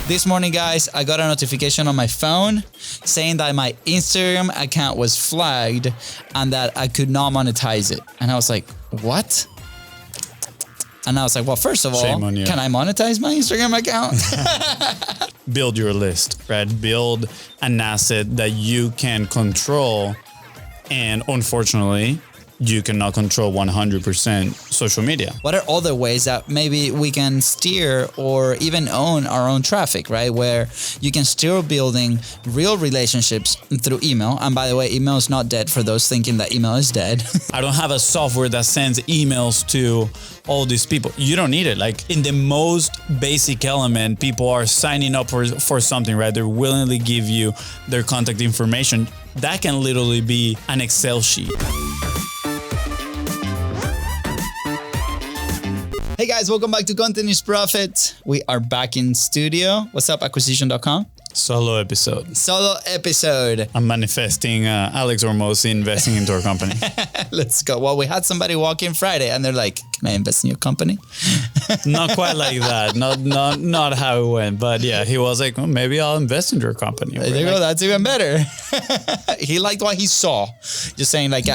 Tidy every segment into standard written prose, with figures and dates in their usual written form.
This morning, guys, I got a notification on my phone saying that my Instagram account was flagged and that I could not monetize it. And I was like, what? And I was like, well, first of all, can I monetize my Instagram account? Build your list, right? Build an asset that you can control. And unfortunately, you cannot control 100% social media. What are other ways that maybe we can steer or even own our own traffic, right? Where you can still building real relationships through email. And by the way, email is not dead for those thinking that email is dead. I don't have a software that sends emails to all these people. You don't need it. Like in the most basic element, people are signing up for something, right? They're willingly give you their contact information. That can literally be an Excel sheet. Hey guys, welcome back to Content is Profit. We are back in studio. What's up, acquisition.com? Solo episode. I'm manifesting Alex Ormosi investing into our company. Let's go. Well, we had somebody walk in Friday and they're like, can I invest in your company? Not quite like that. Not how it went. But yeah, he was like, well, maybe I'll invest in your company. There you go. That's even better. He liked what he saw. Just saying, like,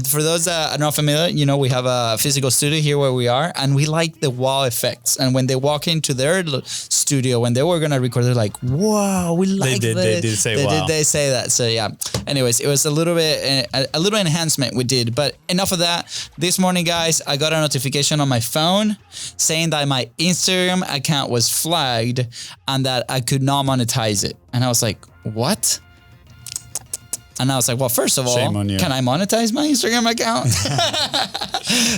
for those that are not familiar, you know, we have a physical studio here where we are, and we like the wow effects. And when they walk into their studio, when they were going to record, they're like, wow, we like this. They did say wow. They say that. So yeah. Anyways, it was a little bit, a little enhancement we did. But enough of that. This morning, guys, I got a notification on my phone saying that my Instagram account was flagged and that I could not monetize it. And I was like, what? And I was like, well, first of all, can I monetize my Instagram account?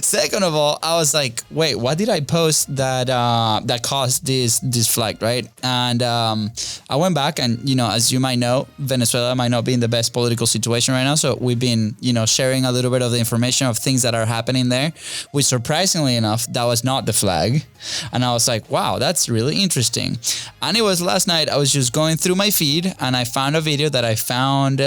Second of all, I was like, wait, what did I post that that caused this flag, right? And I went back and, you know, as you might know, Venezuela might not be in the best political situation right now. So we've been, you know, sharing a little bit of the information of things that are happening there, which surprisingly enough, that was not the flag. And I was like, wow, that's really interesting. And it was last night, I was just going through my feed and I found a video that I found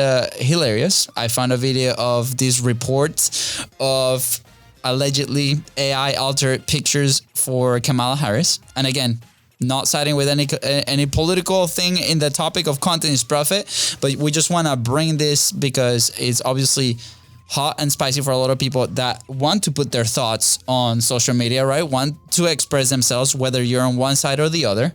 hilarious. I found a video of these reports of allegedly AI altered pictures for Kamala Harris. And again, not siding with any political thing in the topic of content is profit, but we just want to bring this because it's obviously hot and spicy for a lot of people that want to put their thoughts on social media, right? Want to express themselves, whether you're on one side or the other.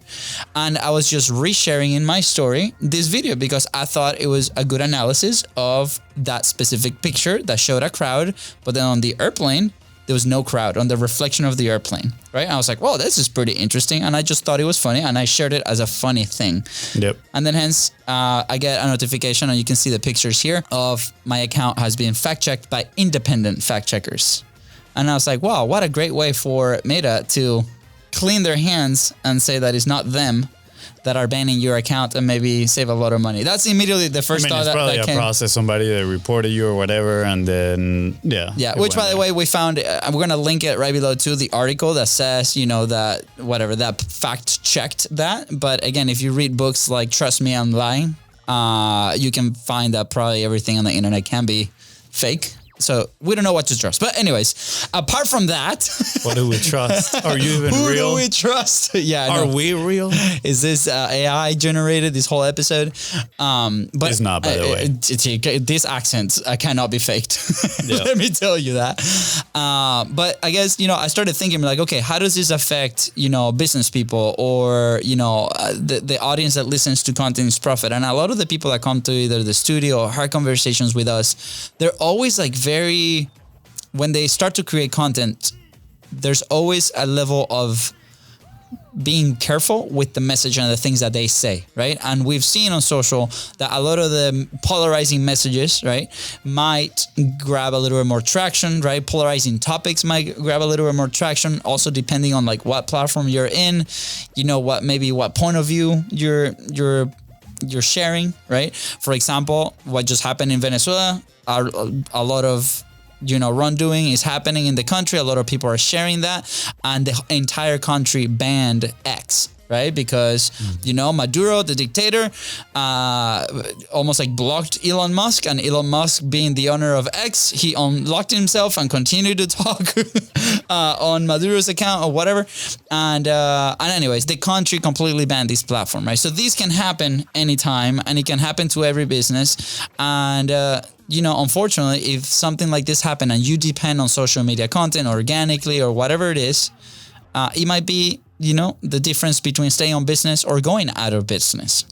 And I was just resharing in my story this video because I thought it was a good analysis of that specific picture that showed a crowd, but then on the airplane, there was no crowd on the reflection of the airplane, right? And I was like, well, this is pretty interesting. And I just thought it was funny and I shared it as a funny thing. Yep. And then hence, I get a notification and you can see the pictures here of my account has been fact-checked by independent fact-checkers. And I was like, wow, what a great way for Meta to clean their hands and say that it's not them that are banning your account and maybe save a lot of money. That's immediately the first thought that came. It's probably a process, somebody that reported you or whatever, and then, yeah. Yeah, which by the way, we found, we're going to link it right below to the article that says, you know, that whatever, that fact checked that. But again, if you read books like Trust Me, I'm Lying, you can find that probably everything on the internet can be fake. So we don't know what to trust. But anyways, apart from that. What do we trust? Are you even who real? Who do we trust? Yeah. Are we real? Is this AI generated, this whole episode? But it's not, by the way. This accent cannot be faked. Yeah. Let me tell you that. But I guess, you know, I started thinking like, okay, how does this affect, you know, business people or, you know, the audience that listens to Content is Profit? And a lot of the people that come to either the studio or have conversations with us, they're always like when they start to create content, there's always a level of being careful with the message and the things that they say, right? And we've seen on social that a lot of the polarizing messages, right, might grab a little bit more traction, right? Polarizing topics might grab a little bit more traction, also depending on like what platform you're in, you know, what point of view you're sharing, right? For example, what just happened in Venezuela, a lot of, you know, wrongdoing is happening in the country. A lot of people are sharing that, and the entire country banned X right? Because, Maduro, the dictator, almost like blocked Elon Musk, and Elon Musk being the owner of X, he unlocked himself and continued to talk on Maduro's account or whatever. And anyways, the country completely banned this platform, right? So this can happen anytime, and it can happen to every business. And, unfortunately, if something like this happen and you depend on social media content organically or whatever it is, it might be, the difference between staying on business or going out of business,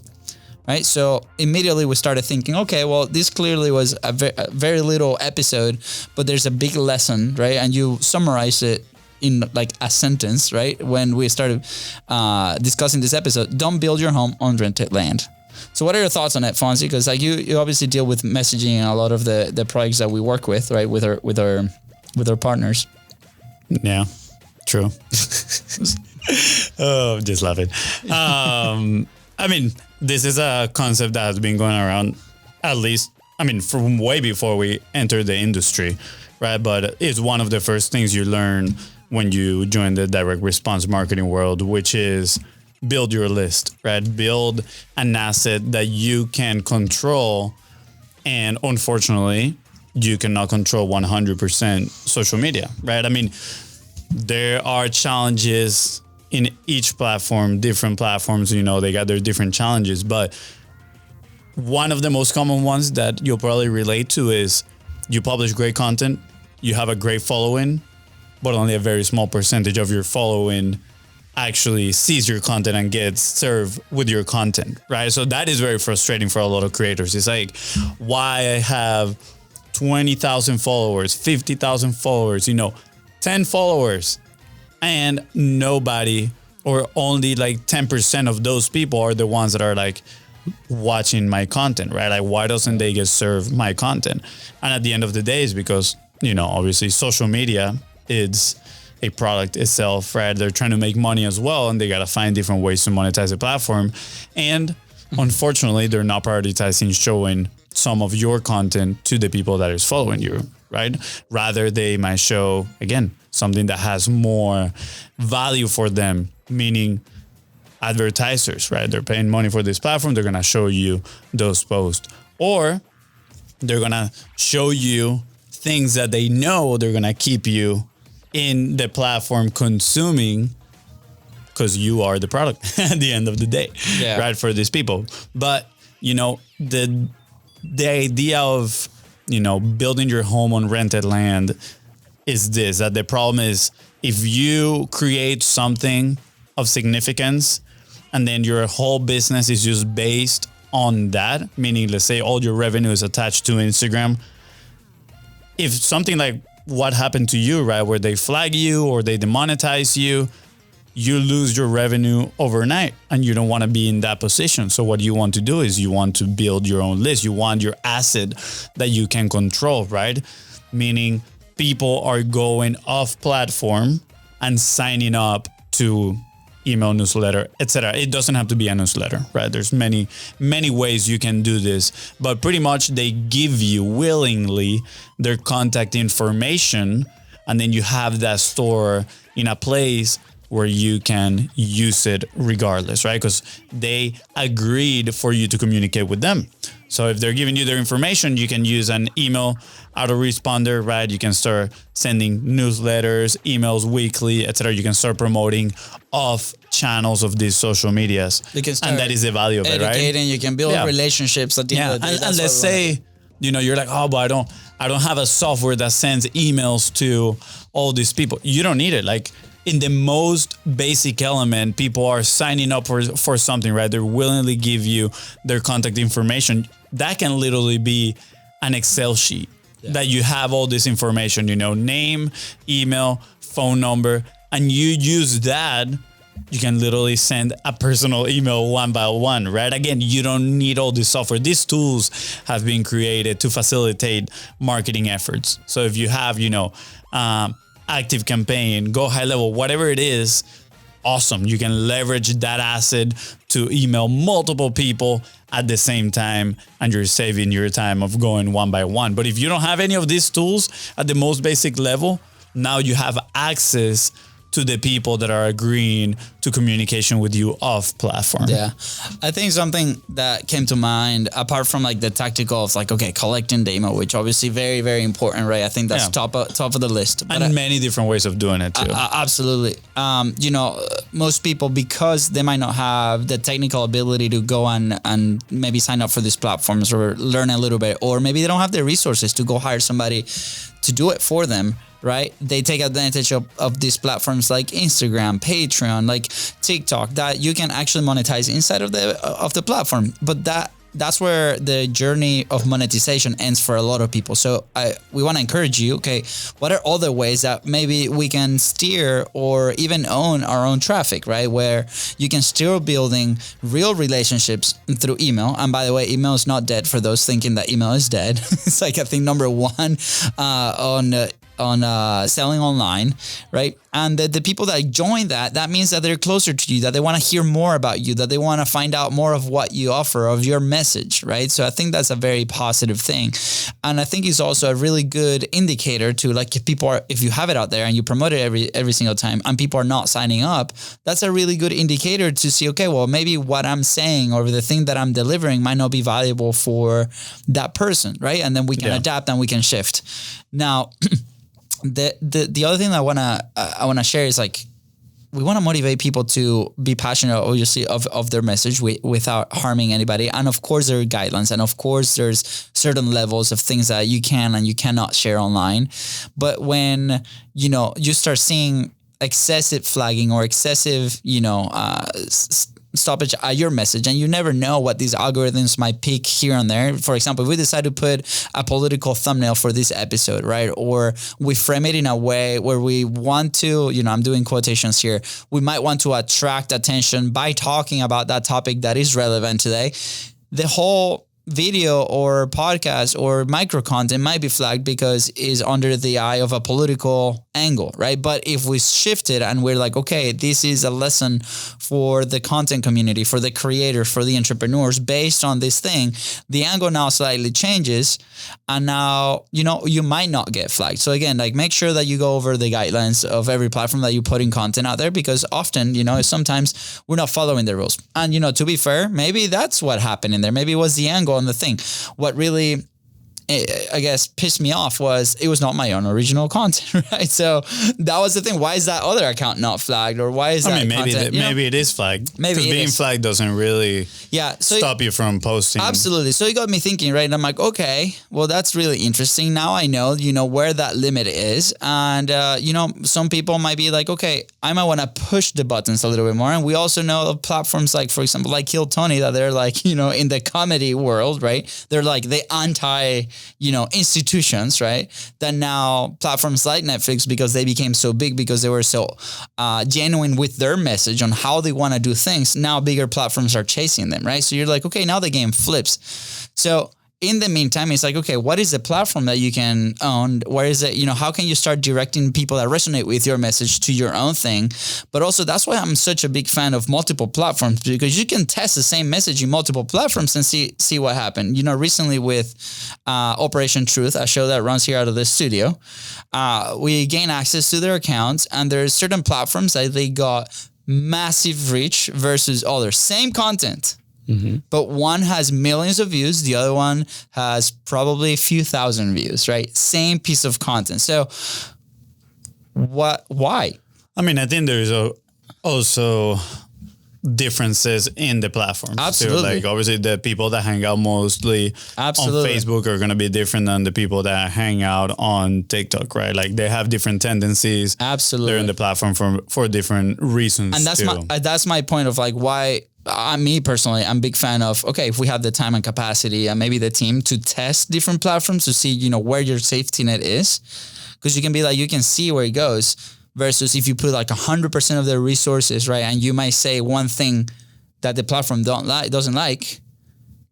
right? So immediately we started thinking, okay, well, this clearly was a very little episode, but there's a big lesson, right? And you summarize it in like a sentence, right? When we started discussing this episode, don't build your home on rented land. So what are your thoughts on it, Fonzie? Because like you obviously deal with messaging and a lot of the projects that we work with, right? With our partners. Yeah, true. Oh, I'm just laughing. I mean, this is a concept that has been going around at least, from way before we entered the industry, right? But it's one of the first things you learn when you join the direct response marketing world, which is build your list, right? Build an asset that you can control. And unfortunately, you cannot control 100% social media, right? There are challenges in each platform, different platforms, they got their different challenges. But one of the most common ones that you'll probably relate to is you publish great content, you have a great following, but only a very small percentage of your following actually sees your content and gets served with your content, right? So that is very frustrating for a lot of creators. It's like, why I have 20,000 followers, 50,000 followers, 10 followers, and nobody, or only like 10% of those people are the ones that are like watching my content, right? Like, why doesn't they get served my content? And at the end of the day, it's because, obviously social media is a product itself, right? They're trying to make money as well, and they got to find different ways to monetize the platform. And unfortunately, they're not prioritizing showing some of your content to the people that is following you, right? Rather, they might show, again, something that has more value for them, meaning advertisers, right? They're paying money for this platform. They're going to show you those posts, or they're going to show you things that they know they're going to keep you in the platform consuming, because you are the product at the end of the day, right? For these people. But, the idea of, building your home on rented land is this, that the problem is if you create something of significance and then your whole business is just based on that, meaning let's say all your revenue is attached to Instagram. If something like what happened to you, right, where they flag you or they demonetize you, you lose your revenue overnight, and you don't want to be in that position. So what you want to do is you want to build your own list. You want your asset that you can control, right? Meaning people are going off platform and signing up to email newsletter, etc. It doesn't have to be a newsletter, right? There's many ways you can do this, but pretty much they give you willingly their contact information, and then you have that store in a place where you can use it regardless, right? Because they agreed for you to communicate with them. So if they're giving you their information, you can use an email autoresponder, right? You can start sending newsletters, emails weekly, etc. You can start promoting off channels of these social medias. And that is the value of it, right? You can build relationships at the end of the day. And let's say, you're like, oh, but I don't have a software that sends emails to all these people. You don't need it. Like, in the most basic element, people are signing up for something, right? They willingly give you their contact information. That can literally be an Excel sheet that you have all this information, name, email, phone number, and you use that. You can literally send a personal email one by one, right? Again, you don't need all this software. These tools have been created to facilitate marketing efforts. So if you have, active campaign, go high level, whatever it is, awesome. You can leverage that asset to email multiple people at the same time, and you're saving your time of going one by one. But if you don't have any of these tools at the most basic level, now you have access to the people that are agreeing to communication with you off platform. Yeah. I think something that came to mind, apart from like the tactical of like, okay, collecting the email, which obviously very, very important, right? I think that's top of the list. But many different ways of doing it too. Absolutely. You know, most people, because they might not have the technical ability to go and maybe sign up for these platforms or learn a little bit, or maybe they don't have the resources to go hire somebody to do it for them, right? They take advantage of these platforms like Instagram, Patreon, like TikTok, that you can actually monetize inside of the platform. But that's where the journey of monetization ends for a lot of people. So we want to encourage you, okay, what are other ways that maybe we can steer or even own our own traffic, right? Where you can still building real relationships through email. And by the way, email is not dead for those thinking that email is dead. It's like, I think, number one on selling online, right? And the people that join that means that they're closer to you, that they want to hear more about you, that they want to find out more of what you offer, of your message, right? So I think that's a very positive thing. And I think it's also a really good indicator to, like, if you have it out there and you promote it every single time and people are not signing up, that's a really good indicator to see, okay, well, maybe what I'm saying or the thing that I'm delivering might not be valuable for that person, right? And then we can adapt and we can shift. Now, the other thing that I wanna share is, like, we want to motivate people to be passionate, obviously, of their message without harming anybody. And of course, there are guidelines, and of course, there's certain levels of things that you can and you cannot share online. But when you start seeing excessive flagging or excessive, stoppage at your message, and you never know what these algorithms might pick here and there. For example, if we decide to put a political thumbnail for this episode, right? Or we frame it in a way where we want to, I'm doing quotations here, we might want to attract attention by talking about that topic that is relevant today. The whole video or podcast or micro content might be flagged because it's under the eye of a political angle, right? But if we shift it and we're like, okay, this is a lesson for the content community, for the creators, for the entrepreneurs based on this thing, the angle now slightly changes, and now, you might not get flagged. So again, like, make sure that you go over the guidelines of every platform that you put in content out there, because often, sometimes we're not following the rules. And, to be fair, maybe that's what happened in there. Maybe it was the angle on the thing. What really, I guess, pissed me off was it was not my own original content, right? So that was the thing. Why is that other account not flagged, or why is that content? Maybe it is flagged. Maybe being flagged doesn't really stop you from posting. Absolutely. So it got me thinking, right? And I'm like, okay, well, that's really interesting. Now I know, where that limit is. And, some people might be like, okay, I might want to push the buttons a little bit more. And we also know of platforms like, for example, like Kill Tony, that they're like, in the comedy world, right? They're like the institutions, right? That now platforms like Netflix, because they became so big, because they were so genuine with their message on how they want to do things, now bigger platforms are chasing them, right? So you're like, okay, now the game flips. So in the meantime, it's like, okay, what is the platform that you can own? Where is it? How can you start directing people that resonate with your message to your own thing? But also, that's why I'm such a big fan of multiple platforms, because you can test the same message in multiple platforms and see what happened. Recently with Operation Truth, a show that runs here out of the studio, we gain access to their accounts, and there's certain platforms that they got massive reach versus others. Same content. Mm-hmm. But one has millions of views, the other one has probably a few thousand views, right? Same piece of content. So why? I think there's also differences in the platforms. Absolutely. Too. Like, obviously, the people that hang out mostly on Facebook are going to be different than the people that hang out on TikTok, right? Like, they have different tendencies. Absolutely. They're in the platform for different reasons. And that's my point of, like, why. Me personally, I'm a big fan of, okay, if we have the time and capacity and maybe the team to test different platforms to see, where your safety net is, because you can be like, you can see where it goes, versus if you put like 100% of the resources, right, and you might say one thing that the platform doesn't like,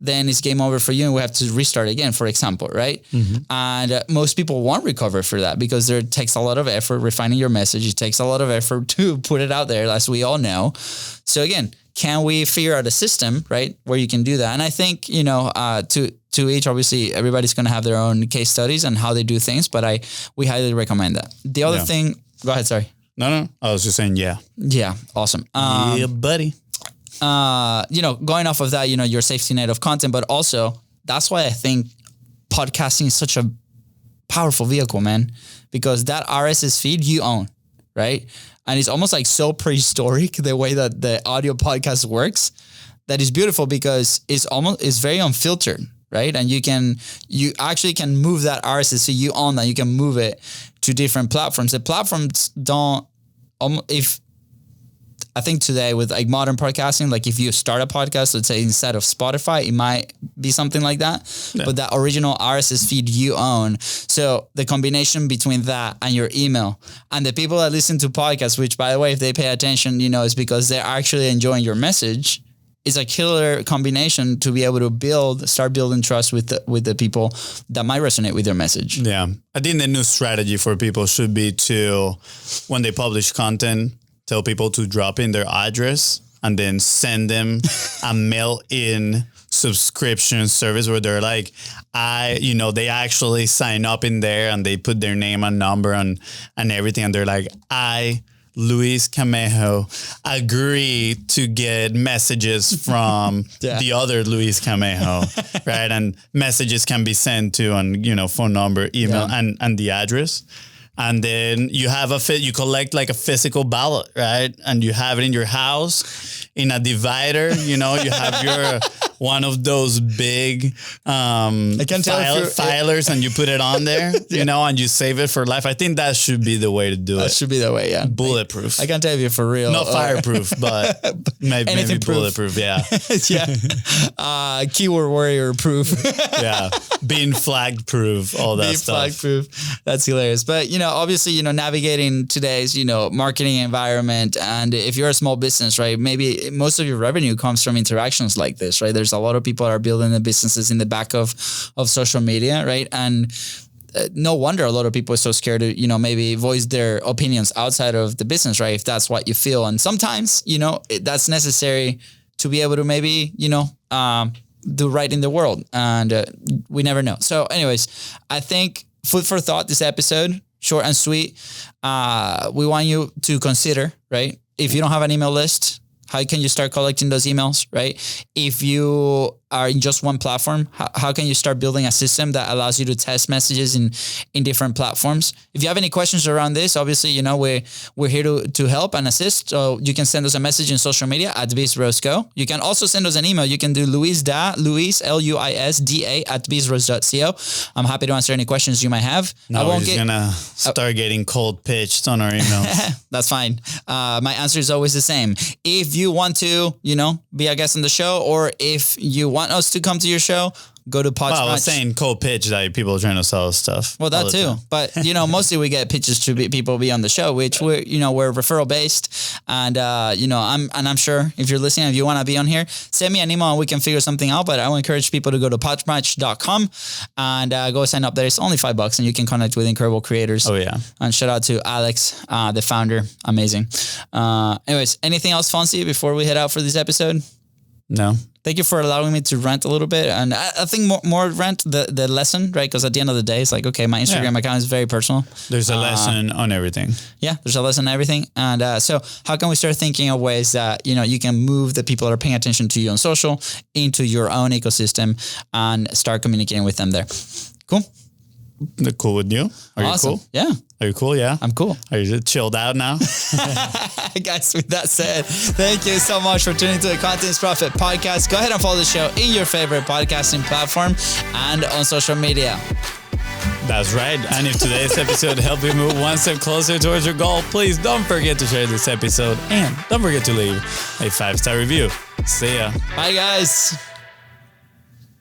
then it's game over for you and we have to restart again, for example, right? Mm-hmm. And most people won't recover for that, because it takes a lot of effort refining your message. It takes a lot of effort to put it out there, as we all know. So again, can we figure out a system, right, where you can do that? And I think, to each, obviously, everybody's going to have their own case studies and how they do things, but we highly recommend that. The other thing, go ahead, sorry. No. I was just saying, yeah. Yeah. Awesome. Yeah, buddy. Going off of that, your safety net of content, but also that's why I think podcasting is such a powerful vehicle, man, because that RSS feed you own, right? And it's almost like so prehistoric the way that the audio podcast works, that is beautiful because it's very unfiltered, right? And you actually can move that RSS feed you own, that you can move it to different platforms. The platforms don't, I think today with like modern podcasting, like if you start a podcast, let's say instead of Spotify, it might be something like that. Yeah. But that original RSS feed you own. So the combination between that and your email and the people that listen to podcasts, which by the way, if they pay attention, is because they're actually enjoying your message, is a killer combination to be able to start building trust with the people that might resonate with your message. Yeah. I think the new strategy for people should be to, when they publish content, tell people to drop in their address and then send them a mail-in subscription service where they're like, they actually sign up in there and they put their name and number and everything. And they're like, Luis Camejo, agree to get messages from the other Luis Camejo, right? And messages can be sent to phone number, email, and the address. And then you have you collect like a physical ballot, right? And you have it in your house in a divider. You have your one of those big filers, and you put it on there, and you save it for life. I think that should be the way to do it. That should be the way, yeah. Bulletproof. I can't tell you for real. Not fireproof, but maybe bulletproof. Yeah. Yeah. Keyword warrior proof. Yeah. Being flagged proof, all that stuff. Being flagged proof. That's hilarious. But, obviously, navigating today's, marketing environment. And if you're a small business, right, maybe most of your revenue comes from interactions like this, right? There's a lot of people that are building the businesses in the back of social media, right? And no wonder a lot of people are so scared to, maybe voice their opinions outside of the business, right? If that's what you feel. And sometimes, that's necessary to be able to maybe, do right in the world. And we never know. So anyways, I think food for thought, this episode, short and sweet. We want you to consider, right? If you don't have an email list, how can you start collecting those emails, right? If you are in just one platform, how can you start building a system that allows you to test messages in different platforms? If you have any questions around this, obviously, we're here to help and assist. So you can send us a message in social media at BIZBROS. You can also send us an email. You can do LUISDA, LUISDA at BIZBROS.co. I'm happy to answer any questions you might have. No, we're just gonna start getting cold pitched on our emails. That's fine. My answer is always the same. If you want to, be a guest on the show, or if you want us to come to your show, go to Pod. Well, I was saying cold pitch that people are trying to sell stuff. Well, that too. But, mostly we get pitches to people be on the show, which we're referral based. And, I'm sure if you're listening, if you want to be on here, send me an email and we can figure something out. But I will encourage people to go to podmatch.com and go sign up there. It's only $5 and you can connect with incredible creators. Oh, yeah. And shout out to Alex, the founder. Amazing. Anyways, anything else, Fonzie, before we head out for this episode? No. Thank you for allowing me to rant a little bit. And I think more rant the lesson, right? Because at the end of the day, it's like, okay, my Instagram account is very personal. There's a lesson on everything. Yeah, there's a lesson on everything. And so how can we start thinking of ways that, you can move the people that are paying attention to you on social into your own ecosystem and start communicating with them there? Cool. They're cool with you? Are awesome. you cool? Yeah. Are you cool? Yeah. I'm cool. Are you chilled out now? Guys, with that said, thank you so much for tuning to the Contents Profit Podcast. Go ahead and follow the show in your favorite podcasting platform and on social media. That's right. And if today's episode helped you move one step closer towards your goal, please don't forget to share this episode and don't forget to leave a 5-star review. See ya. Bye, guys.